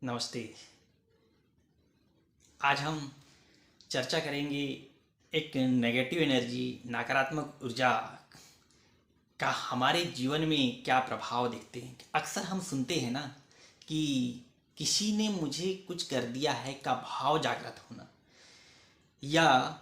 नमस्ते। आज हम चर्चा करेंगे एक नेगेटिव एनर्जी, नकारात्मक ऊर्जा का हमारे जीवन में क्या प्रभाव देखते हैं। अक्सर हम सुनते हैं ना कि किसी ने मुझे कुछ कर दिया है का भाव जागृत होना, या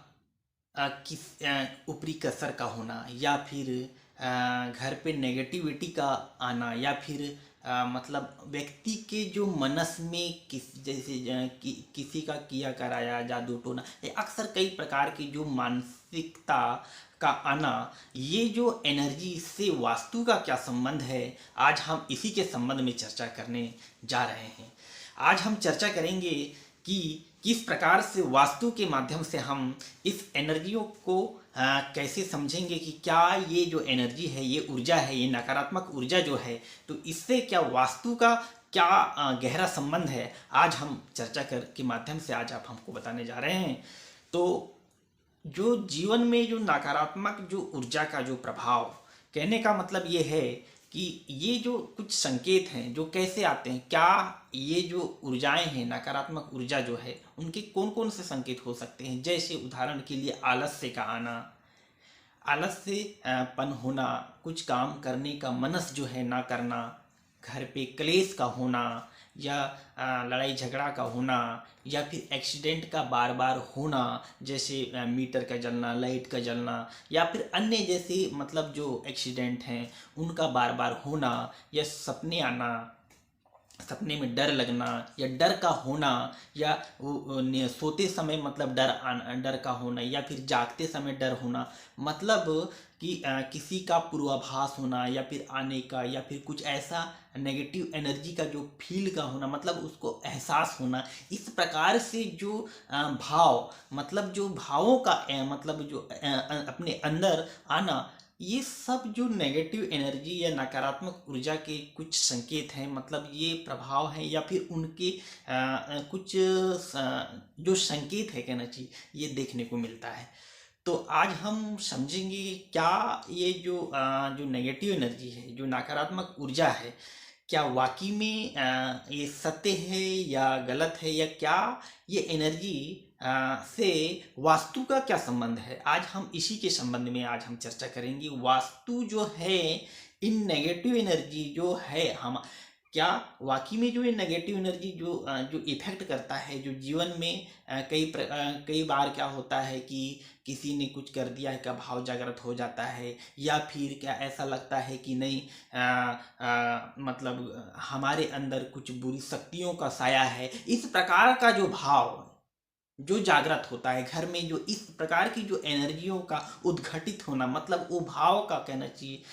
ऊपरी कसर का होना, या फिर घर पे नेगेटिविटी का आना, या फिर मतलब व्यक्ति के जो मनस में जैसे किसी का किया कराया जादू टोना, ये अक्सर कई प्रकार की जो मानसिकता का आना, ये जो एनर्जी से वास्तु का क्या संबंध है, आज हम इसी के संबंध में चर्चा करने जा रहे हैं। आज हम चर्चा करेंगे कि किस प्रकार से वास्तु के माध्यम से हम इस एनर्जियों को कैसे समझेंगे कि क्या ये जो एनर्जी है, ये ऊर्जा है, ये नकारात्मक ऊर्जा जो है, तो इससे क्या वास्तु का क्या गहरा संबंध है, आज हम चर्चा कर के माध्यम से आज आप हमको बताने जा रहे हैं। तो जो जीवन में जो नकारात्मक जो ऊर्जा का जो प्रभाव, कहने का मतलब ये है कि ये जो कुछ संकेत हैं जो कैसे आते हैं, क्या ये जो ऊर्जाएं हैं, नकारात्मक ऊर्जा जो है, उनके कौन कौन से संकेत हो सकते हैं। जैसे उदाहरण के लिए आलस्य का आना, आलस्य पन होना, कुछ काम करने का मनस जो है ना करना, घर पे क्लेश का होना, या लड़ाई झगड़ा का होना, या फिर एक्सीडेंट का बार बार होना, जैसे मीटर का जलना, लाइट का जलना, या फिर अन्य जैसे मतलब जो एक्सीडेंट हैं उनका बार बार होना, या सपने आना, सपने में डर लगना, या डर का होना, या सोते समय मतलब डर का होना, या फिर जागते समय डर होना, मतलब कि किसी का पूर्वाभास होना, या फिर आने का, या फिर कुछ ऐसा नेगेटिव एनर्जी का जो फील का होना, मतलब उसको एहसास होना। इस प्रकार से जो भाव, मतलब जो भावों का मतलब जो अपने अंदर आना, ये सब जो नेगेटिव एनर्जी या नकारात्मक ऊर्जा के कुछ संकेत हैं, मतलब ये प्रभाव हैं, या फिर उनके कुछ जो संकेत है कहना चाहिए, ये देखने को मिलता है। तो आज हम समझेंगे क्या ये जो नेगेटिव एनर्जी है, जो नकारात्मक ऊर्जा है, क्या वाकई में ये सत्य है या गलत है, या क्या ये एनर्जी से वास्तु का क्या संबंध है। आज हम इसी के संबंध में आज हम चर्चा करेंगे। वास्तु जो है, इन नेगेटिव एनर्जी जो है, हम क्या वाकई में जो ये नेगेटिव एनर्जी जो इफेक्ट करता है, जो जीवन में कई बार क्या होता है कि किसी ने कुछ कर दिया है का भाव जागृत हो जाता है, या फिर क्या ऐसा लगता है कि नहीं मतलब हमारे अंदर कुछ बुरी शक्तियों का साया है। इस प्रकार का जो भाव जो जागृत होता है घर में, जो इस प्रकार की जो एनर्जियों का उद्घटित होना, मतलब वो भाव का कहना चाहिए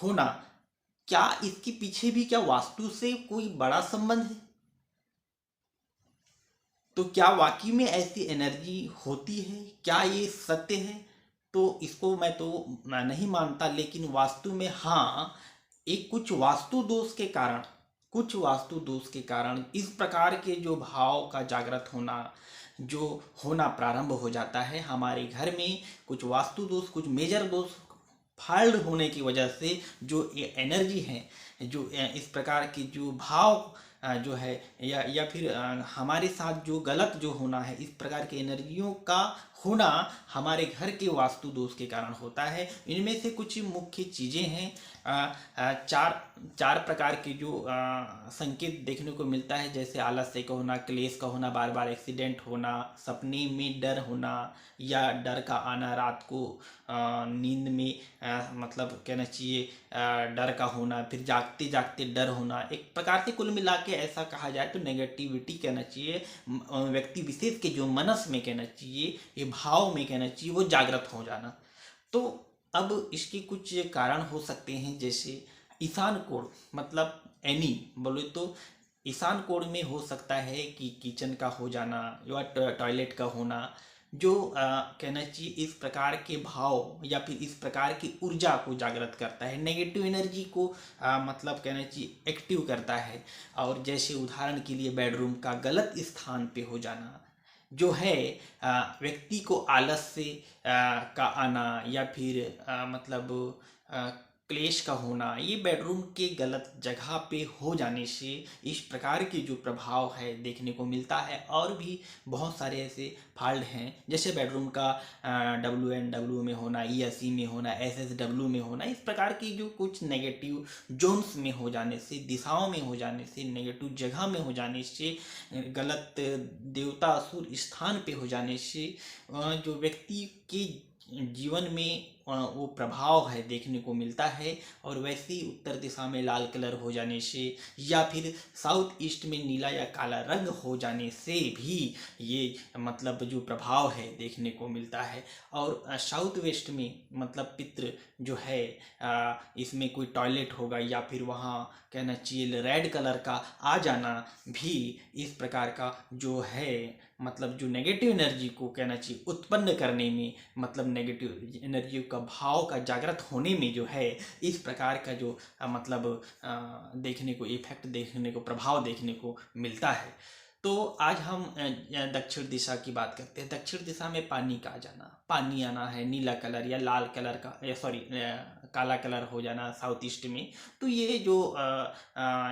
होना, क्या इसके पीछे भी क्या वास्तु से कोई बड़ा संबंध है। तो क्या वाकई में ऐसी एनर्जी होती है, क्या ये सत्य है। तो इसको मैं तो नहीं मानता, लेकिन वास्तु में हाँ, एक कुछ वास्तु दोष के कारण इस प्रकार के जो भाव का जागृत होना, जो होना प्रारंभ हो जाता है हमारे घर में। कुछ वास्तु दोष, कुछ मेजर दोष फॉल्ट होने की वजह से जो ये एनर्जी है, जो इस प्रकार की जो भाव जो है, या फिर हमारे साथ जो गलत जो होना है, इस प्रकार की एनर्जियों का होना हमारे घर के वास्तु दोष के कारण होता है। इनमें से कुछ मुख्य चीज़ें हैं। चार चार प्रकार के जो संकेत देखने को मिलता है, जैसे आलस्य का होना, क्लेश का होना, बार बार एक्सीडेंट होना, सपने में डर होना, या डर का आना रात को नींद में, मतलब कहना चाहिए डर का होना, फिर जागते जागते डर होना। एक प्रकार से कुल मिला के ऐसा कहा जाए तो नेगेटिविटी कहना चाहिए, व्यक्ति विशेष के जो मनस में कहना चाहिए, ये भाव में कहना चाहिए, वो जागृत हो जाना। तो अब इसके कुछ कारण हो सकते हैं, जैसे ईशान कोण, मतलब एनी बोले तो ईशान कोण में हो सकता है कि किचन का हो जाना, या टॉयलेट का होना, जो कहना चाहिए इस प्रकार के भाव या फिर इस प्रकार की ऊर्जा को जागृत करता है, नेगेटिव एनर्जी को मतलब कहना चाहिए एक्टिव करता है। और जैसे उदाहरण के लिए बेडरूम का गलत स्थान पे हो जाना, जो है व्यक्ति को आलस से का आना, या फिर मतलब क्लेश का होना, ये बेडरूम के गलत जगह पे हो जाने से इस प्रकार के जो प्रभाव है देखने को मिलता है। और भी बहुत सारे ऐसे फॉल्ट हैं, जैसे बेडरूम का WNW में होना, ESE में होना, SSW में होना, इस प्रकार की जो कुछ नेगेटिव जोन्स में हो जाने से, दिशाओं में हो जाने से, नेगेटिव जगह में हो जाने से, गलत देवता असुर स्थान पे हो जाने से जो व्यक्ति के जीवन में वो प्रभाव है देखने को मिलता है। और वैसे ही उत्तर दिशा में लाल कलर हो जाने से या फिर साउथ ईस्ट में नीला या काला रंग हो जाने से भी ये मतलब जो प्रभाव है देखने को मिलता है। और साउथ वेस्ट में मतलब पितृ जो है इसमें कोई टॉयलेट होगा या फिर वहाँ कहना चाहिए रेड कलर का आ जाना भी इस प्रकार का जो है मतलब जो नेगेटिव एनर्जी को कहना चाहिए उत्पन्न करने में, मतलब नेगेटिव एनर्जी का भाव का जागृत होने में जो है इस प्रकार का जो मतलब देखने को इफेक्ट देखने को प्रभाव देखने को मिलता है। तो आज हम दक्षिण दिशा की बात करते हैं। दक्षिण दिशा में पानी का आ जाना, पानी आना है नीला कलर या लाल कलर का सॉरी काला कलर हो जाना साउथ ईस्ट में, तो ये जो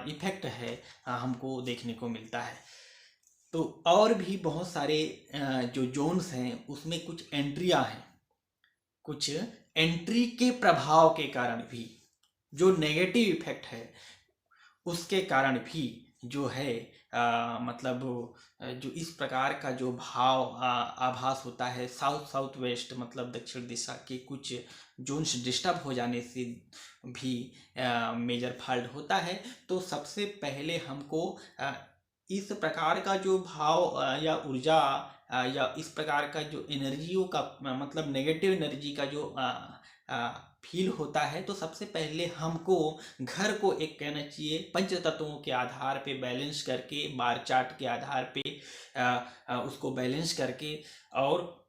इफेक्ट है हमको देखने को मिलता है। तो और भी बहुत सारे जो जोन्स हैं उसमें कुछ एंट्रियां हैं, कुछ एंट्री के प्रभाव के कारण भी जो नेगेटिव इफेक्ट है उसके कारण भी जो है मतलब जो इस प्रकार का जो भाव आभास होता है साउथ वेस्ट मतलब दक्षिण दिशा के कुछ जोन्स डिस्टर्ब हो जाने से भी मेजर फॉल्ट होता है। तो सबसे पहले हमको इस प्रकार का जो भाव या ऊर्जा या इस प्रकार का जो एनर्जियों का मतलब नेगेटिव एनर्जी का जो फील होता है, तो सबसे पहले हमको घर को एक कहना चाहिए पंच तत्वों के आधार पे बैलेंस करके, बार चार्ट के आधार पे उसको बैलेंस करके और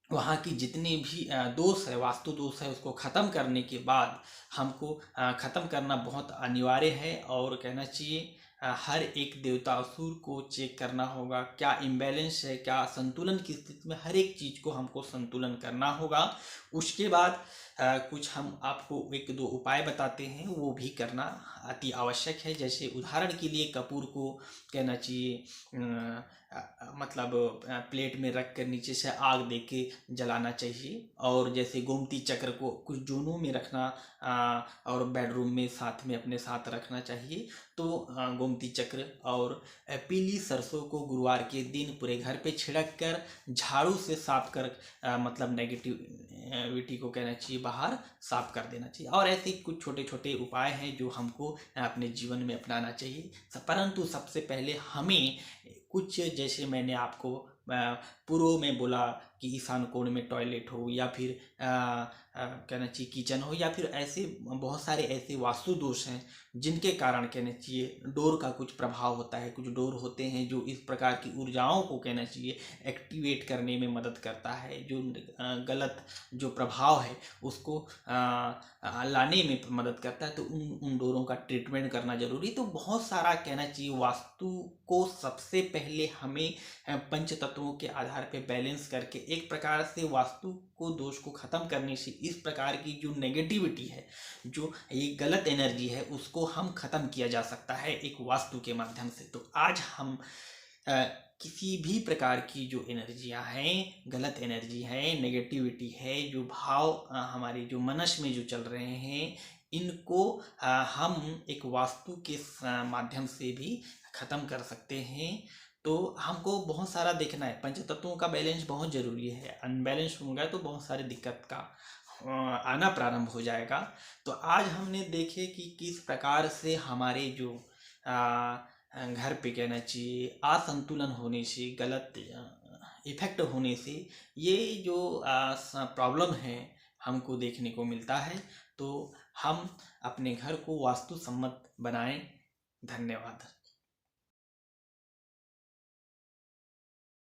वहाँ की जितने भी दोष है, वास्तु दोष है, उसको ख़त्म करने के बाद हमको ख़त्म करना बहुत अनिवार्य है। और कहना चाहिए हर एक देवता असुर को चेक करना होगा, क्या इम्बैलेंस है, क्या संतुलन की स्थिति में, हर एक चीज़ को हमको संतुलन करना होगा। उसके बाद कुछ हम आपको एक दो उपाय बताते हैं, वो भी करना अति आवश्यक है। जैसे उदाहरण के लिए कपूर को कहना चाहिए मतलब प्लेट में रख कर नीचे से आग दे के जलाना चाहिए। और जैसे गोमती चक्र को कुछ जोनों में रखना और बेडरूम में साथ में अपने साथ रखना चाहिए। तो गोमती चक्र और पीली सरसों को गुरुवार के दिन पूरे घर पे छिड़क कर झाड़ू से साफ कर मतलब नेगेटिविटी को कहना चाहिए बाहर साफ कर देना चाहिए। और ऐसे कुछ छोटे छोटे उपाय हैं जो हमको अपने जीवन में अपनाना चाहिए। परंतु सबसे पहले हमें कुछ, जैसे मैंने आपको पूर्व में बोला कि ईशान कोण में टॉयलेट हो या फिर कहना चाहिए किचन हो, या फिर ऐसे बहुत सारे ऐसे वास्तु दोष हैं जिनके कारण कहना चाहिए डोर का कुछ प्रभाव होता है। कुछ डोर होते हैं जो इस प्रकार की ऊर्जाओं को कहना चाहिए एक्टिवेट करने में मदद करता है, जो गलत जो प्रभाव है उसको लाने में मदद करता है। तो उन डोरों का ट्रीटमेंट करना जरूरी। तो बहुत सारा कहना चाहिए वास्तु को सबसे पहले हमें पंच तत्वों के आधार पे बैलेंस करके एक प्रकार से वास्तु को दोष को खत्म करने से इस प्रकार की जो नेगेटिविटी है, जो ये गलत एनर्जी है, उसको हम खत्म किया जा सकता है एक वास्तु के माध्यम से। तो आज हम किसी भी प्रकार की जो एनर्जियां हैं, गलत एनर्जी है, नेगेटिविटी है, जो भाव हमारे जो मनस में जो चल रहे हैं, इनको हम एक वास्तु के माध्यम से भी खत्म कर सकते हैं। तो हमको बहुत सारा देखना है, पंच तत्वों का बैलेंस बहुत जरूरी है। अनबैलेंस होगा तो बहुत सारी दिक्कत का आना प्रारंभ हो जाएगा। तो आज हमने देखे कि किस प्रकार से हमारे जो घर पे कहना चाहिए असंतुलन होने से, गलत इफेक्ट होने से ये जो प्रॉब्लम है हमको देखने को मिलता है। तो हम अपने घर को वास्तु सम्मत बनाएं। धन्यवाद।